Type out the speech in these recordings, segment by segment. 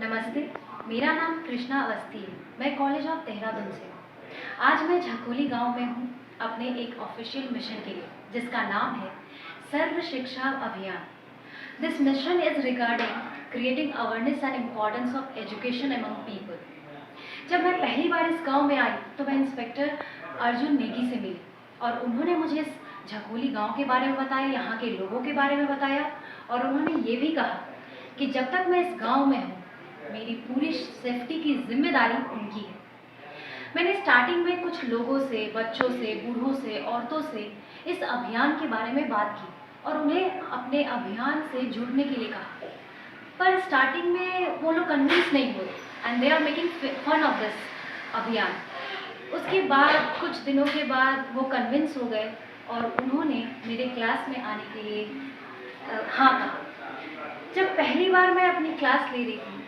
नमस्ते, मेरा नाम कृष्णा अवस्थी है। मैं कॉलेज ऑफ देहरादून से हूँ। आज मैं झकोली गांव में हूँ अपने एक ऑफिशियल मिशन के लिए, जिसका नाम है सर्व शिक्षा अभियान। This mission is regarding creating awareness and importance of education among people. जब मैं पहली बार इस गांव में आई तो मैं इंस्पेक्टर अर्जुन नेगी से मिली और उन्होंने मुझे इस झकोली गांव के बारे में बताया, यहाँ के लोगों के बारे में बताया और उन्होंने ये भी कहा कि जब तक मैं इस गांव में हूँ मेरी पूरी सेफ्टी की जिम्मेदारी उनकी है। मैंने स्टार्टिंग में कुछ लोगों से, बच्चों से, बूढ़ों से, औरतों से इस अभियान के बारे में बात की और उन्हें अपने अभियान से जुड़ने के लिए कहा, पर स्टार्टिंग में वो लोग कन्विंस नहीं हुए and they are making fun of this अभियान। उसके बाद कुछ दिनों के बाद वो कन्विंस हो गए और उन्होंने मेरे क्लास में आने के लिए हाँ कहा। जब पहली बार मैं अपनी क्लास ले रही थी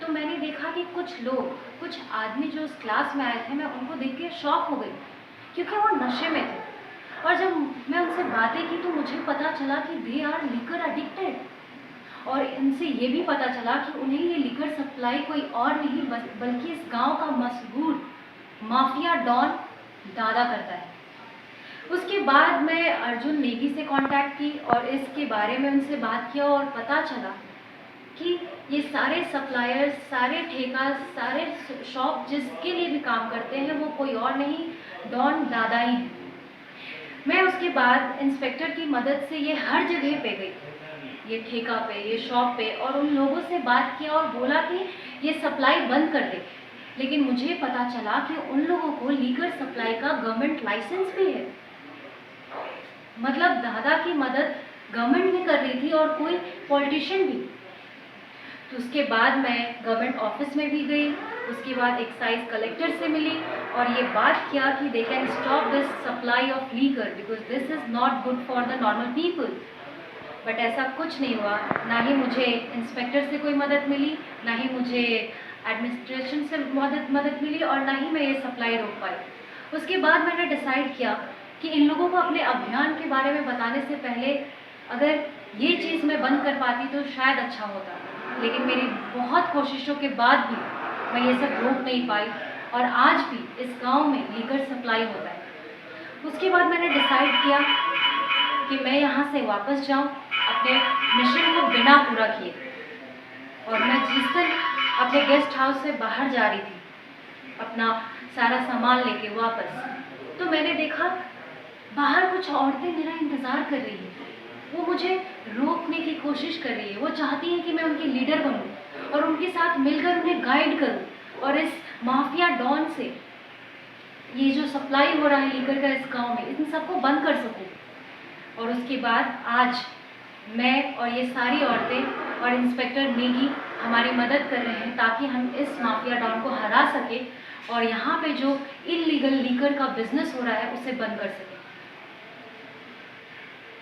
तो मैंने देखा कि कुछ आदमी जो उस क्लास में आए थे, मैं उनको देख के शॉक हो गई क्योंकि वो नशे में थे। और जब मैं उनसे बातें की तो मुझे पता चला कि दे आर लिकर एडिक्टेड और इनसे ये भी पता चला कि उन्हें ये लिकर सप्लाई कोई और नहीं बल्कि इस गांव का मशहूर माफिया डॉन दादा करता है। उसके बाद मैं अर्जुन नेगी से कांटेक्ट की और इसके बारे में उनसे बात किया और पता चला कि ये सारे सप्लायर्स, सारे ठेका, सारे शॉप जिसके लिए भी काम करते हैं वो कोई और नहीं, डॉन दादा ही है। मैं उसके बाद इंस्पेक्टर की मदद से ये हर जगह पे गई, ये ठेका पे, ये शॉप पे, और उन लोगों से बात किया और बोला कि ये सप्लाई बंद कर दे। लेकिन मुझे पता चला कि उन लोगों को लीगल सप्लाई का गवर्नमेंट लाइसेंस भी है। मतलब दादा की मदद गवर्नमेंट भी कर रही थी और कोई पॉलिटिशियन भी। तो उसके बाद मैं गवर्नमेंट ऑफिस में भी गई, उसके बाद एक्साइज कलेक्टर से मिली और ये बात किया कि they can stop this supply of liquor because this is not good for the normal people. But ऐसा कुछ नहीं हुआ। ना ही मुझे इंस्पेक्टर से कोई मदद मिली, ना ही मुझे एडमिनिस्ट्रेशन से मदद मिली और ना ही मैं ये सप्लाई रोक पाई। उसके बाद मैंने डिसाइड किया कि इन लोगों को अपने अभियान के बारे में बताने से पहले अगर ये चीज़ मैं बंद कर पाती तो शायद अच्छा होता। लेकिन मेरी बहुत कोशिशों के बाद भी मैं ये सब रोक नहीं पाई और आज भी इस गांव में लीकर सप्लाई होता है। उसके बाद मैंने डिसाइड किया कि मैं यहाँ से वापस जाऊँ अपने मिशन को बिना पूरा किए। और मैं जिस दिन अपने गेस्ट हाउस से बाहर जा रही थी अपना सारा सामान लेके वापस, तो मैंने देखा बाहर कुछ औरतें मेरा इंतज़ार कर रही हैं। वो मुझे रोकने की कोशिश कर रही है। वो चाहती हैं कि मैं उनकी लीडर बनूं और उनके साथ मिलकर उन्हें गाइड करूं और इस माफिया डॉन से ये जो सप्लाई हो रहा है लीकर का इस गांव में, इन सबको बंद कर सकूं। और उसके बाद आज मैं और ये सारी औरतें और इंस्पेक्टर नेगी हमारी मदद कर रहे हैं ताकि हम इस माफिया डॉन को हरा सके और यहाँ पे जो इलीगल लीकर का बिजनेस हो रहा है उसे बंद कर सकें।